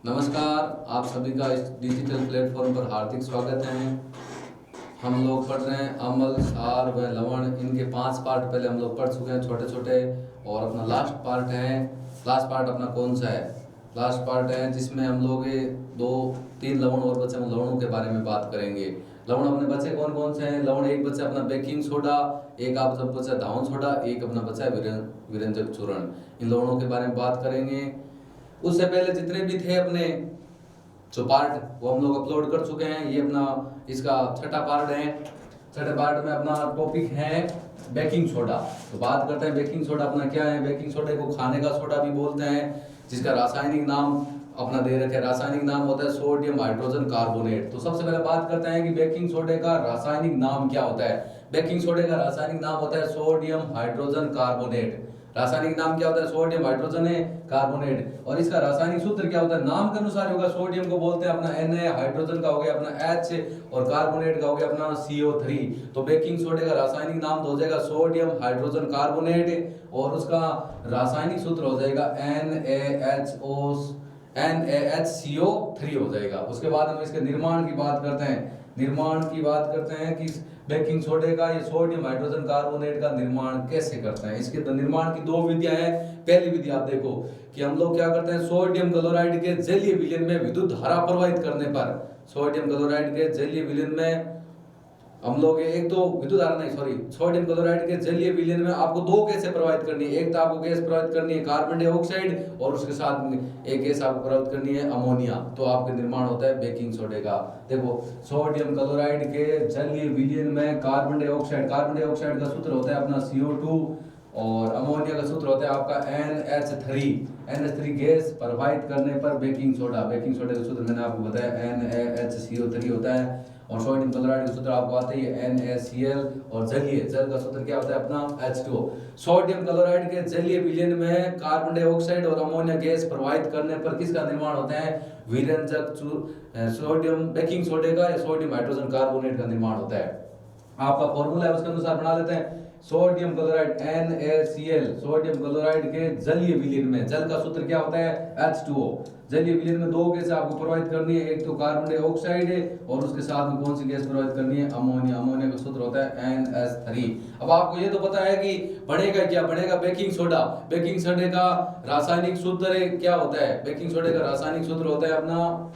नमस्कार, आप सभी का इस डिजिटल प्लेटफॉर्म पर हार्दिक स्वागत है। हम लोग पढ़ रहे हैं अम्ल, क्षार व लवण। इनके 5 पार्ट पहले हम लोग पढ़ चुके हैं, छोटे छोटे। और अपना लास्ट पार्ट अपना कौन सा है? लास्ट पार्ट है जिसमें हम लोग 2-3 लवण और बचे, हम लवणों के बारे में बात करेंगे। लवण अपने बचे कौन कौन से हैं? लवण एक बचा अपना बेकिंग सोडा, एक आप सब बचा धावन सोडा, एक अपना बचा विरंजक चूर्ण। इन लवणों के बारे में बात करेंगे। उससे पहले जितने भी थे अपने जो पार्ट, वो हम लोग अपलोड कर चुके हैं। ये अपना इसका छठा पार्ट है। छठे पार्ट में अपना टॉपिक है बेकिंग सोडा। तो बात करते हैं बेकिंग सोडा अपना क्या है। बेकिंग सोडा को खाने का सोडा भी बोलते हैं, जिसका रासायनिक नाम अपना दे रखे। रासायनिक नाम होता है सोडियम हाइड्रोजन कार्बोनेट। तो सबसे पहले बात करते हैं कि बेकिंग सोडे का रासायनिक नाम क्या होता है। बेकिंग सोडे का रासायनिक नाम होता है सोडियम हाइड्रोजन कार्बोनेट। रासायनिक नाम क्या होता है? सोडियम हाइड्रोजन है कार्बोनेट। और इसका रासायनिक सूत्र क्या होता है? नाम के अनुसार होगा। सोडियम को बोलते हैं अपना Na, हाइड्रोजन का हो गया अपना H, और कार्बोनेट का हो गया अपना CO3। तो बेकिंग सोडे का रासायनिक नाम तो हो जाएगा सोडियम हाइड्रोजन कार्बोनेट, और उसका रासायनिक सूत्र हो जाएगा NaHCO3 हो जाएगा। उसके बाद हम इसके निर्माण की बात करते हैं कि बेकिंग सोडे का, ये सोडियम हाइड्रोजन कार्बोनेट का निर्माण कैसे करते हैं। इसके निर्माण की 2 विधियां हैं। पहली विधि आप देखो कि हम लोग क्या करते हैं, सोडियम क्लोराइड के जलीय विलयन में विद्युत धारा प्रवाहित करने पर, सोडियम क्लोराइड के जलीय विलयन में हम लोग एक तो विद्युत धारा नहीं, सॉरी, सोडियम क्लोराइड के जलीय विलयन में आपको 2 गैसें प्रवाहित करनी है। एक तो आपको गैस प्रवाहित करनी है कार्बन डाइऑक्साइड, और उसके साथ में एक गैस आपको प्रवाहित करनी है अमोनिया। तो आपके निर्माण होता है बेकिंग सोडे का। देखो, सोडियम क्लोराइड के जलीय विलयन में कार्बन डाइऑक्साइड का सूत्र होता है अपना CO2, और अमोनिया का सूत्र होता है आपका NH3 गैस प्रवाहित करने पर बेकिंग सोडा का सूत्र मैंने आपको बताया NaHCO3 होता है। और सोडियम क्लोराइड का सूत्र आपको आता है NaCl, और जल का सूत्र क्या होता है अपना H2O। सोडियम क्लोराइड के जलीय विलयन में कार्बन डाइऑक्साइड और अमोनिया गैस प्रवाहित करने पर किसका निर्माण होता है? विरंजक सोडियम बेकिंग सोडे का या सोडियम हाइड्रोजन कार्बोनेट का निर्माण होता है। आपका फॉर्मूला है, उसके अनुसार बना लेते हैं। Sodium chloride NaCl, sodium chloride के जलीय विलयन में, जल का सूत्र क्या होता है H2O। जलीय विलयन में 2 गैस आपको प्रवाहित करनी है, एक तो कार्बन डाइऑक्साइड है, और उसके साथ में कौन सी गैस प्रवाहित करनी है? अमोनिया का सूत्र होता है NH3। अब आपको ये तो पता है कि बनेगा क्या? बनेगा बेकिंग सोडा। बेकिंग सोडे का रासायनिक सूत्र क्या होता है? बेकिंग सोडे का रासायनिक सूत्र होता है अपना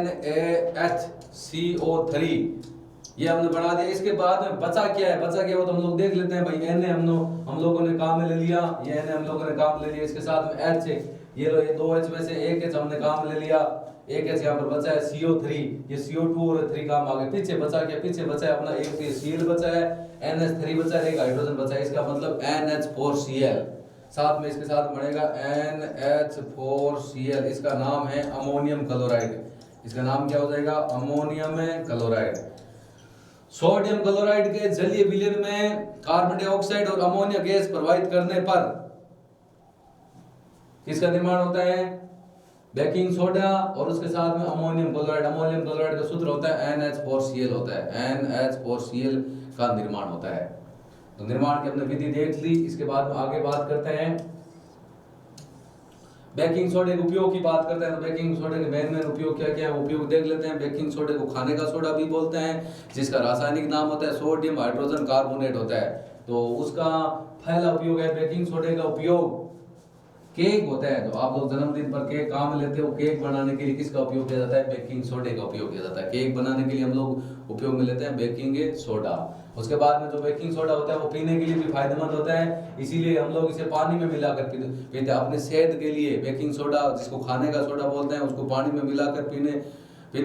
NaHCO3। ये हमने बना दिया। इसके बाद में बचा क्या है? वो तो हम लोग देख लेते हैं भाई। हम लोगों ने काम में ले लिया, ये हम लोगों ने काम ले लिया। इसके साथ में H, ये 2 H में से एक H हमने काम ले लिया, एक H यहाँ पर बचा है CO3, ये CO2 और 3 काम आ गए। पीछे बचा है अपना एक Cl बचा है, NH3 बचा है, एक हाइड्रोजन बचा है। इसका मतलब NH4Cl। साथ में इसके साथ बढ़ेगा NH4Cl। इसका नाम है अमोनियम क्लोराइड। इसका नाम क्या हो जाएगा? Ammonium chloride. सोडियम क्लोराइड के जलीय विलयन में कार्बन डाइऑक्साइड और अमोनिया गैस प्रवाहित करने पर किसका निर्माण होता है? बेकिंग सोडा, और उसके साथ में अमोनियम क्लोराइड का सूत्र होता है NH4Cl होता है। NH4Cl का निर्माण होता है। तो निर्माण की हमने विधि देख ली। इसके बाद में आगे बात करते हैं बेकिंग सोडे के उपयोग की बात करते हैं। तो बेकिंग सोडे के मेन उपयोग क्या क्या है, उपयोग देख लेते हैं। बेकिंग सोडे को खाने का सोडा भी बोलते हैं, जिसका रासायनिक नाम होता है सोडियम हाइड्रोजन कार्बोनेट होता है। तो उसका पहला उपयोग है बेकिंग सोडे का उपयोग केक होता है। तो आप लोग जन्मदिन पर केक काम लेते हो, केक बनाने के लिए किसका उपयोग किया जाता है? बेकिंग सोडे का उपयोग किया जाता है। केक बनाने के लिए हम लोग उपयोग में लेते हैं बेकिंग सोडा। उसके बाद में जो बेकिंग सोडा होता है वो पीने के लिए भी फायदेमंद होता है, इसीलिए हम लोग इसे पानी में मिलाकर पीते हैं अपने सेहत के लिए। बेकिंग सोडा, जिसको खाने का सोडा बोलते हैं, उसको पानी में मिलाकर पीने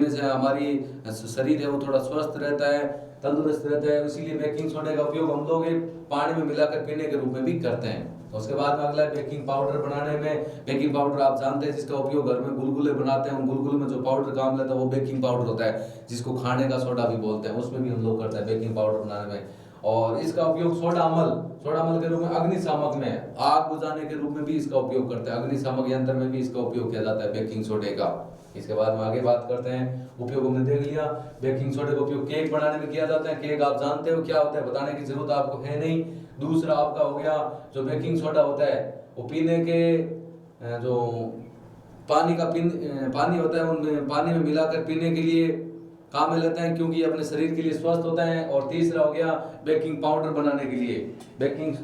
से हमारी शरीर है वो थोड़ा स्वस्थ रहता है, तंदुरुस्त रहता है। इसीलिए बेकिंग सोडे का उपयोग हम लोग पानी में मिलाकर पीने के रूप में भी करते हैं। तो उसके बाद में अगला है बेकिंग पाउडर बनाने में। बेकिंग पाउडर आप जानते हैं, जिसका उपयोग घर में गुलगुले बनाते हैं, उन गुलगुले में जो पाउडर काम लेता है वो बेकिंग पाउडर होता है, जिसको खाने का सोडा भी बोलते हैं। उसमें भी हम लोग करते हैं बेकिंग पाउडर बनाने में। और इसका उपयोग सोडा अमल के रूप में, अग्निशामक में, आग बुझाने के रूप में भी इसका उपयोग करते हैं। अग्निशामक यंत्र में भी इसका उपयोग किया जाता है बेकिंग सोडे का। इसके बाद में आगे बात करते हैं, उपयोग हमने देख लिया। बेकिंग सोडे का उपयोग केक बनाने में किया जाता है। केक आप जानते हो क्या होता है, बताने की जरूरत आपको है नहीं। दूसरा आपका हो गया जो बेकिंग सोडा होता है वो पीने के जो पानी होता है, उन पानी में मिलाकर पीने के लिए काम में लेते हैं क्योंकि अपने शरीर के लिए स्वस्थ होता है। और तीसरा हो गया बेकिंग पाउडर बनाने के लिए, बेकिंग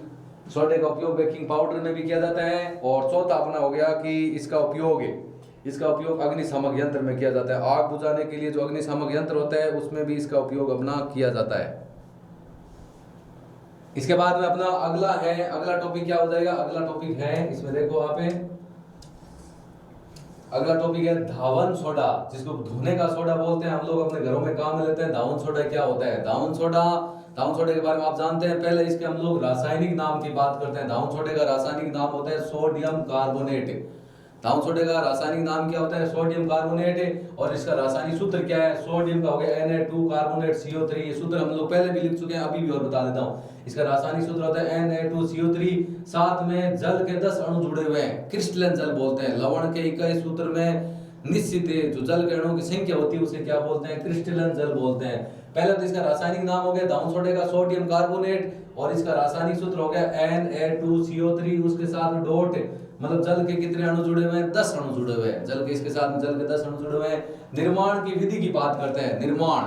सोडे का उपयोग बेकिंग पाउडर में भी किया जाता है। और चौथा अपना हो गया कि इसका उपयोग अग्निशामक यंत्र में किया जाता है। आग बुझाने के लिए जो अग्निशामक यंत्र होता है उसमें भी इसका उपयोग अपना किया जाता है। इसके बाद में अपना अगला टॉपिक क्या हो जाएगा, अगला टॉपिक है, इसमें देखो आप, अगला टॉपिक है धावन सोडा, जिसको धोने का सोडा बोलते हैं। हम लोग अपने घरों में काम में लेते हैं। धावन सोडा क्या होता है? धावन सोडे के बारे में आप जानते हैं। पहले इसके हम लोग रासायनिक नाम की बात करते हैं। धावन सोडे का रासायनिक नाम होता है सोडियम कार्बोनेट। धावन सोडे का रासायनिक नाम क्या होता है? Sodium carbonate. और इसका रासायनिक सूत्र क्या है? सोडियम का हो गया Na2 कार्बोनेट CO3। ये सूत्र हम लोग पहले भी लिख चुके हैं, अभी भी और बता देता हूँ। इसका रासायनिक सूत्र होता है Na2CO3। साथ में जल के 10 अणु जुड़े हुए हैं, क्रिस्टलन जल बोलते हैं। लवण के इकाई सूत्र में निश्चित जो जल के अणुओं की संख्या होती है उसे क्या बोलते हैं? क्रिस्टलन जल बोलते हैं। पहले तो इसका रासायनिक नाम हो गया धावन सोडे का सोडियम कार्बोनेट, और इसका रासायनिक सूत्र हो गया Na2CO3। उसके साथ डॉट, मतलब जल के कितने अणु जुड़े हुए हैं? 10 अणु जुड़े हुए हैं। जल के इसके साथ जल के 10 अणु जुड़े हुए हैं। निर्माण की विधि की बात करते हैं। निर्माण,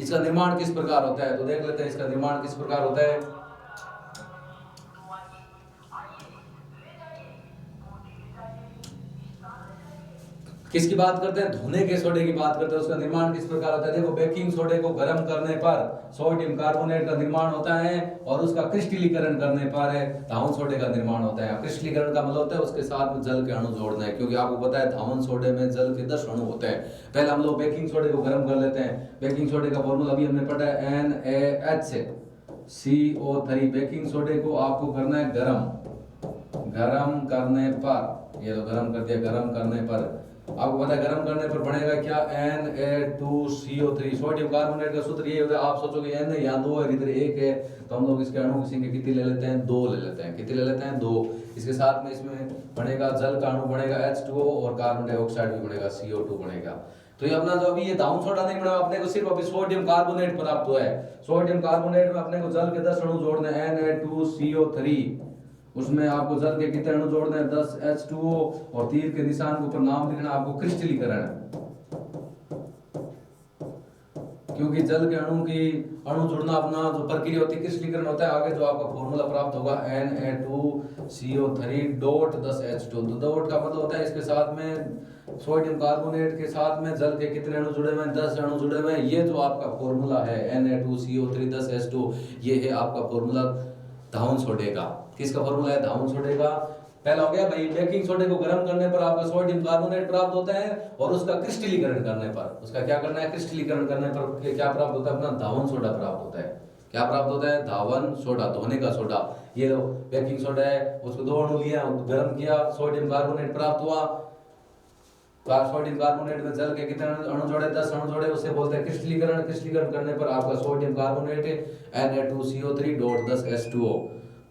इसका निर्माण किस प्रकार होता है? तो देख लेते हैं इसका निर्माण किस प्रकार होता है। किसकी बात करते हैं? धोने के सोडे की बात करते हैं। उसका निर्माण किस प्रकार होता है? देखो, बेकिंग सोडे को गर्म करने पर सोडियम कार्बोनेट का निर्माण होता है, और उसका क्रिस्टलीकरण करने पर धावन सोडे का निर्माण होता है। क्रिस्टलीकरण का मतलब होता है उसके साथ में जल के अणु जोड़ना है, क्योंकि आपको पता है धावन सोडे में जल के 10 अणु होते हैं। पहले हम लोग बेकिंग सोडे को गर्म कर लेते हैं। बेकिंग सोडे का फॉर्मूला अभी हमने पढ़ा है NaHCO3। बेकिंग सोडे को आपको करना है गर्म करने पर, ये तो गर्म कर दिया, गर्म करने पर आपको पता है गर्म करने पर बनेगा क्या? Na2CO3। सोडियम कार्बोनेट का सूत्र ये होता है। आप सोचोगे N है, यहाँ 2 है, इधर 1 है, तो हम लोग इसके अणु की संख्या कितनी ले लेते हैं? 2 ले लेते हैं। कितनी ले लेते हैं? 2। इसके साथ में इसमें बनेगा जल का अणु बनेगा H2O, और कार्बन डाइऑक्साइड भी बनेगा CO2 बनेगा। तो ये अपना जो अभी ये धावन सोडा नहीं बना, अपने को सिर्फ अभी सोडियम कार्बोनेट प्राप्त हुआ है। सोडियम कार्बोनेट में अपने को जल के 10 अणु जोड़ने हैं, Na2CO3। उसमें आपको जल के कितने अणु जोड़ने हैं? 10 H2O, और तीर के निशान के ऊपर नाम लिखना आपको क्रिस्टलीकरण, क्योंकि जल के अणु जुड़ना अपना जो प्रक्रिया होती है क्रिस्टलीकरण होता है। आगे जो आपका फॉर्मूला प्राप्त होगा Na2CO3 डॉट 10 H2। तो डॉट का मतलब होता है इसके साथ में सोडियम कार्बोनेट के साथ में जल के कितने अणु जुड़े हुए हैं? 10 अणु जुड़े हुए हैं। ये जो आपका फॉर्मूला है Na2CO3 10 H2, ये है आपका फॉर्मूला धावन सोडे का। किसका फॉर्मूला है? धावन सोडे का। पहला हो गया भाई, बेकिंग सोडे को गर्म करने पर आपका सोडियम कार्बोनेट प्राप्त होता है, और उसका क्रिस्टलीकरण करने पर, उसका क्या करना है? क्रिस्टलीकरण करने पर क्या प्राप्त होता है? अपना धावन सोडा प्राप्त होता है। क्या प्राप्त होता है? धावन सोडा, धोने का सोडा। ये लो बेकिंग सोडा है, उसको 2 अणु लिया, गर्म किया, सोडियम कार्बोनेट प्राप्त हुआ। सोडियम कार्बोनेट में जल के कितने अणु जोड़े? 10 अणु जोड़े, उसे बोलते हैं क्रिस्टलीकरण। क्रिस्टलीकरण करने पर आपका sodium carbonate Na2CO3 dot 10 H2O,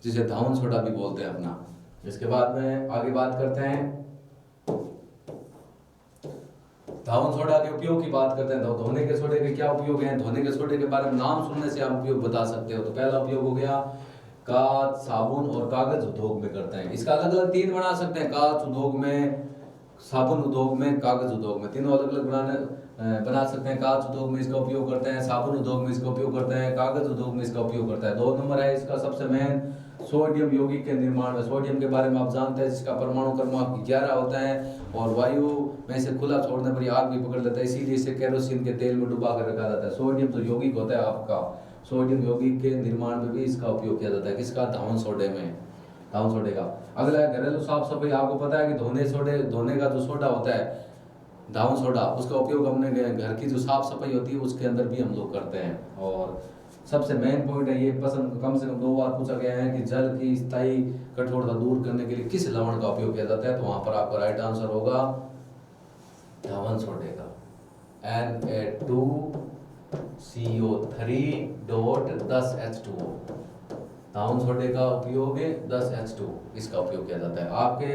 जिसे धावन सोडा भी बोलते हैं अपना। इसके बाद में आगे बात करते हैं, धावन सोडा के उपयोग की बात करते हैं। तो धोने के सोडे के क्या उपयोग हैं? धोने के सोडे के बारे में नाम सुनने से आप उपयोग बता सकते हो। तो पहला उपयोग हो गया कांच, साबुन और कागज उद्योग में करते हैं। इसका अलग अलग 3 बना सकते हैं, कांच उद्योग में, साबुन उद्योग में, कागज उद्योग में। तीनों अलग अलग बना सकते हैं। कांच उद्योग में इसका उपयोग करते हैं, साबुन उद्योग में इसका उपयोग करते हैं, कागज उद्योग में इसका उपयोग करता है। 2 नंबर है इसका सबसे मेन, सोडियम यौगिक के निर्माण में। सोडियम के बारे में आप जानते हैं, जिसका परमाणु क्रमांक 11 होता है, और वायु में से खुला छोड़ने पर आग भी पकड़ लेता है, इसीलिए इसे केरोसिन के तेल में डुबा कर रखा जाता है। सोडियम तो यौगिक होता है आपका, सोडियम यौगिक के निर्माण में भी इसका उपयोग किया जाता है। किसका? धावन सोडे में, धावन सोडे का। अगला है घरेलू साफ सफाई। आपको पता है कि धोने का जो सोडा होता है धावन सोडा, उसका उपयोग हमने घर की जो साफ सफाई होती है उसके अंदर भी हम लोग करते हैं। और सबसे मेन पॉइंट है ये, पसंद कम से कम 2 बार पूछा गया है कि जल की स्थायी कठोरता दूर करने के लिए किस लवण का उपयोग किया जाता है? तो वहां पर आपका राइट आंसर होगा धावन सोडे का, Na2CO3 डॉट 10 H2O। धावन सोडे का उपयोग 10 H2, इसका उपयोग किया जाता है। आपके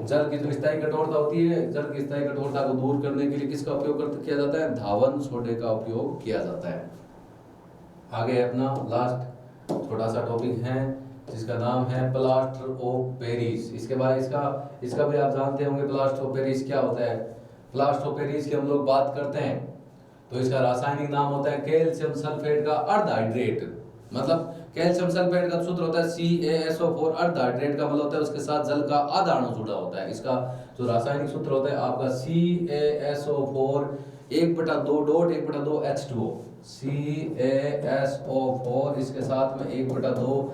जल की जो स्थायी कठोरता होती है, जल की स्थायी कठोरता को दूर करने के लिए किसका उपयोग किया जाता है? धावन सोडे का उपयोग किया जाता है। आगे अपना लास्ट छोटा सा टॉपिक है जिसका नाम है प्लास्टर ऑफ पेरिस। इसके बाद इसका भी आप जानते होंगे प्लास्टर ऑफ पेरिस क्या होता है। प्लास्टर ऑफ पेरिस की हम लोग बात करते हैं तो इसका रासायनिक नाम होता है कैल्शियम सल्फेट का अर्ध हाइड्रेट। मतलब कैल्शियम सल्फेट का सूत्र होता है CaSO4, अर्ध हाइड्रेट का मतलब होता है उसके साथ जल का आधा अणु जुड़ा होता है। इसका जो रासायनिक सूत्र होता है आपका CaSO4 1/2 डॉट 1/2 H2O। CaSO4 इसके साथ में 1/2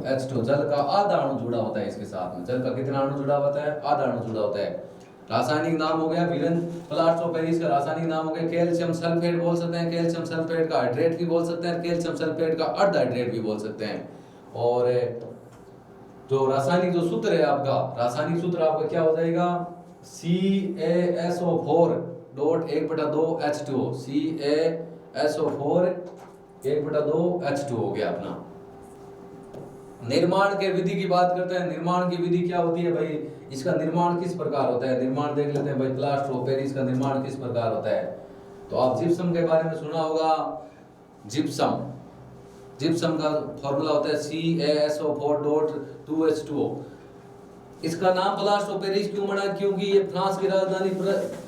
H2O, जल का आधा अणु जुड़ा होता है। इसके साथ में जल का कितना अणु जुड़ा होता है? आधा अणु जुड़ा होता है। रासायनिक नाम हो गया विलन प्लास्टर ऑफ पेरिस का रासायनिक नाम हो गया कैल्शियम सल्फेट बोल सकते हैं, कैल्शियम सल्फेट का हाइड्रेट भी बोल सकते हैं, कैल्शियम सल्फेट का अर्ध हाइड्रेट भी बोल सकते हैं। और जो रासायनिक जो सूत्र है आपका, रासायनिक सूत्र आपका क्या हो जाएगा? CaSO4 dot 1/2 H2O। CaSO4 1/2 H2O हो गया अपना। निर्माण के विधि की बात करते हैं। निर्माण की विधि क्या होती है भाई? इसका निर्माण किस प्रकार होता है? निर्माण देख लेते हैं भाई, प्लास्टर ऑफ पेरिस का निर्माण किस प्रकार होता है। तो आप जिप्सम के बारे में सुना होगा। जिप्सम का फॉर्मूला होता है CaSO4 डॉट 2H2O। इसका नाम प्लास्टर ऑफ पेरिस क्यों बना? क्योंकि ये फ्रांस की राजधानी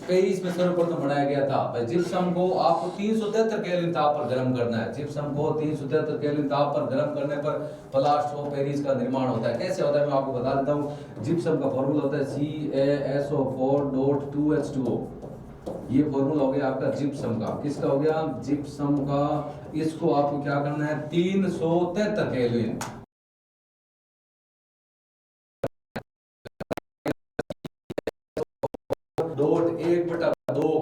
पेरिस में सर्वप्रथम बनाया गया था। जिप्सम को आपको 373 केल्विन ताप पर गर्म करना है। जिप्सम को 373 केल्विन ताप पर गर्म करने पर प्लास्टर ऑफ पेरिस का निर्माण होता है। कैसे होता है मैं आपको बता देता हूँ। जिप्सम का फॉर्मूला होता है CaSO4 डॉट 2H2O। ये फॉर्मूला हो गया आपका जिप्सम का। किसका हो गया? जिप्सम का। इसको आपको क्या करना है? 373 केल्विन डॉट 1/2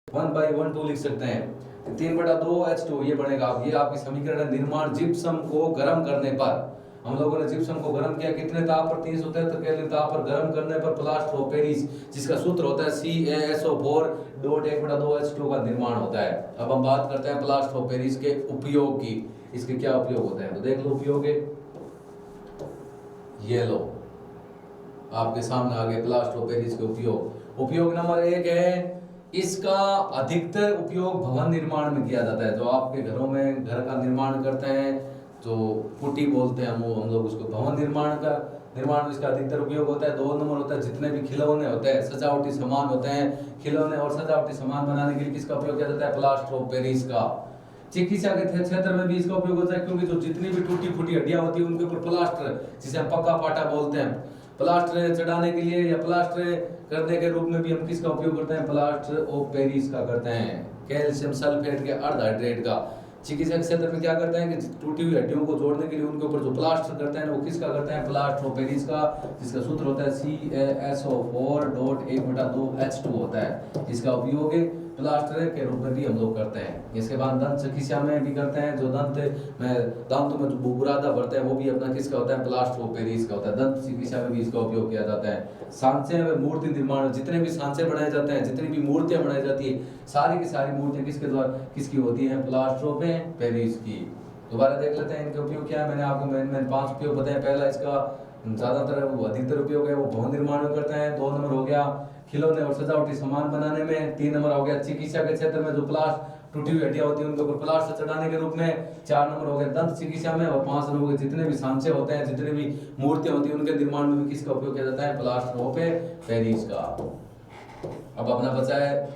1/12 लिख सकते हैं। 3/2 H2 ये बनेगा। ये आपकी समीकरण है। निर्माण जिप्सम को गर्म करने पर, हम लोगों ने जिप्सम को गर्म किया कितने ताप पर? 373 केल्विन ताप पर गर्म करने पर प्लास्टर ऑफ पेरिस, जिसका सूत्र होता है CaSO4 डॉट 1/2 H2O का निर्माण होता है। अब हम बात करते हैं प्लास्टर ऑफ पेरिस के उपयोग की। इसके क्या उपयोग होते हैं तो देख लो उपयोग है। ये लो आपके सामने आ गए प्लास्टर ऑफ पेरिस के उपयोग। उपयोग नंबर 1 है, इसका अधिकतर उपयोग भवन निर्माण में किया जाता है। जो आपके घरों में घर का निर्माण करते हैं, जो पुट्टी बोलते हैं हम लोग उसको, भवन निर्माण में इसका अधिकतर उपयोग होता है। 2 नंबर होता है जितने भी खिलौने होते हैं, सजावटी सामान होते हैं, खिलौने और सजावटी सामान बनाने के लिए किसका उपयोग किया जाता है? प्लास्टर ऑफ पेरिस का। चिकित्सा के क्षेत्र में भी इसका उपयोग होता है, क्योंकि जो जितनी भी टूटी फूटी हड्डियां होती है उनके ऊपर प्लास्टर, जिसे हम पक्का पाटा बोलते हैं, प्लास्टर चढ़ाने के लिए या प्लास्टर करने के रूप में भी हम किसका उपयोग करते हैं? प्लास्टर ऑफ पेरिस का करते हैं, कैल्शियम सल्फेट के अर्ध हाइड्रेट का। चिकित्सा क्षेत्र में क्या करते हैं कि टूटी हुई हड्डियों को जोड़ने के लिए उनके ऊपर जो प्लास्टर करते हैं वो किसका करते हैं? प्लास्टर ऑफ पेरिस का, जिसका सूत्र होता है CaSO4 डॉट 1/2 H2 होता है। इसका उपयोग प्लास्टर के रूप में भी हम लोग करते हैं। इसके बाद दंत चिकित्सा में भी करते हैं। जो दांतों में जो बुरादा भरते हैं वो भी अपना किसका होता है? प्लास्टर ऑफ पेरिस का होता है। दंत चिकित्सा में भी इसका उपयोग किया जाता है। सांचे में मूर्ति निर्माण, जितने भी सांचे बनाए जाते हैं, जितनी भी मूर्तियां बनाई जाती है, सारी की सारी मूर्तियां किसके द्वारा किसकी होती हैं? प्लास्टर ऑफ पेरिस की। दोबारा देख लेते हैं इनके उपयोग क्या है। मैंने आपको 5 उपयोग बताए। पहला इसका ज्यादातर अधिकतर उपयोग है वो भवन निर्माण में करते हैं। 2 नंबर हो गया खिलौने और सजावटी सामान बनाने में। 3 नंबर हो गया चिकित्सा के क्षेत्र में जो टूटी हुई हड्डियां होती है उनके ऊपर प्लास्टर चढ़ाने के रूप में। 4 नंबर हो गया दंत चिकित्सा में। और 5 नंबर हो गए जितने भी सांचे होते हैं, जितने भी मूर्तियां होती हैं, उनके निर्माण में भी किसका उपयोग किया जाता है? प्लास्टर ऑफ पेरिस का। अब अपना बचा है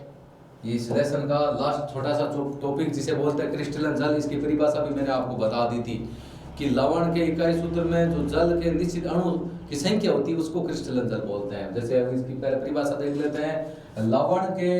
इस लेसन का लास्ट छोटा सा टॉपिक जिसे बोलते हैं क्रिस्टलन जल। इसकी परिभाषा भी मैंने आपको बता दी थी कि लवण के इकाई सूत्र में जो जल के निश्चित अणु की संख्या होती है उसको क्रिस्टलन जल बोलते हैं। जैसे अब इसकी पहले परिभाषा देख लेते हैं। लवण के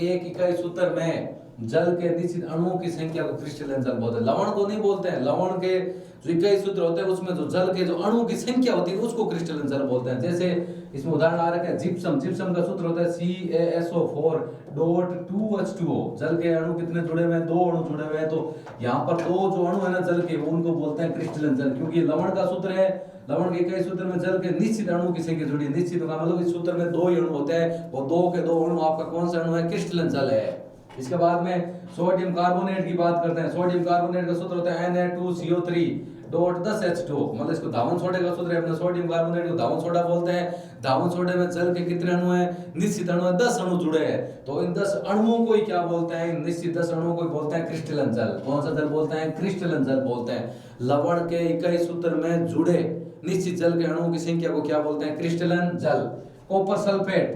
एक इकाई सूत्र में जल के निश्चित अणुओं की संख्या को क्रिस्टलन जल बोलते हैं। लवण को नहीं बोलते हैं। लवण के जो इकाई सूत्र होते हैं उसमें जो जल के जो अणुओं की संख्या होती है उसको क्रिस्टलन जल बोलते हैं। जैसे इसमें उदाहरण आ रखा है जिप्सम। जिप्सम का सूत्र होता है CaSO4 डॉट 2H2O। जल के अणु कितने जुड़े हुए हैं? 2 अणु जुड़े हुए हैं। तो यहाँ पर 2 जो अणु है ना जल के, वो उनको बोलते हैं क्रिस्टलन जल, क्योंकि लवण का सूत्र है। लवण के इकाई सूत्र में जल के निश्चित अणु की संख्या जुड़ी है। निश्चित का मतलब इस सूत्र में 2 ही अणु होते हैं, वो 2 के 2 अणु आपका कौन सा अणु है? क्रिस्टलन जल है। इसके बाद में सोडियम कार्बोनेट की बात करते हैं। सोडियम कार्बोनेट का सूत्र होता है Na2CO3 डॉट 10H2, मतलब इसको धावन सोडे का सूत्र है। अपने सोडियम कार्बोनेट को धावन सोडा बोलते हैं। धावन सोडे में जल के कितने अणु हैं? निश्चित अणु है, 10 अणु जुड़े हैं। तो इन 10 अणुओं को ही क्या बोलते हैं? निश्चित 10 अणुओं को बोलते हैं क्रिस्टलन जल। कौन सा जल बोलते हैं? क्रिस्टलन जल बोलते हैं। लवण के इकाई सूत्र में जुड़े निश्चित जल के अणुओं की संख्या को क्या बोलते हैं? क्रिस्टलन जल। कॉपर सल्फेट,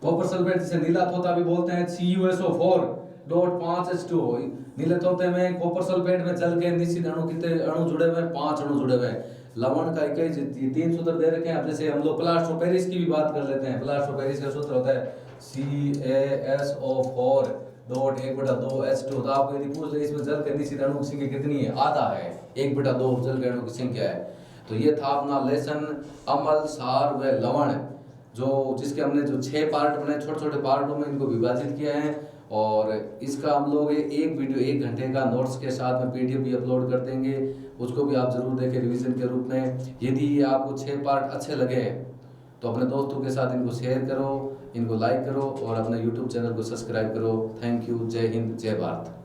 कॉपर सल्फेट जिसे नीला तोता भी बोलते हैं, CuSO4 डॉट 5H2। नीले तोते में कॉपर सल्फेट में जल के निश्चित अणु कितने अणु जुड़े हुए हैं? 5 अणु जुड़े हुए हैं। लवण का इकाई 3 सूत्र दे रखे हैं। अब जैसे हम लोग प्लास्टर ऑफ पेरिस की भी बात कर लेते हैं। प्लास्टर ऑफ पेरिस का सूत्र होता है CaSO4 डॉट 1/2H2। तो आपको यदि पूछ ले इसमें जल के निश्चित अणु की संख्या कितनी है? आधा है, 1/2 जल के अणु की संख्या है। तो ये था अपना लेसन अम्ल, क्षार व लवण, जो जिसके हमने जो 6 पार्ट बनाए, छोटे छोटे पार्टों में इनको विभाजित किया है। और इसका हम लोग एक वीडियो 1 घंटे का नोट्स के साथ में PDF भी अपलोड कर देंगे, उसको भी आप जरूर देखें रिवीजन के रूप में। यदि आपको 6 पार्ट अच्छे लगे तो अपने दोस्तों के साथ इनको शेयर करो, इनको लाइक करो और अपने YouTube चैनल को सब्सक्राइब करो। Thank you. जय हिंद, जय भारत।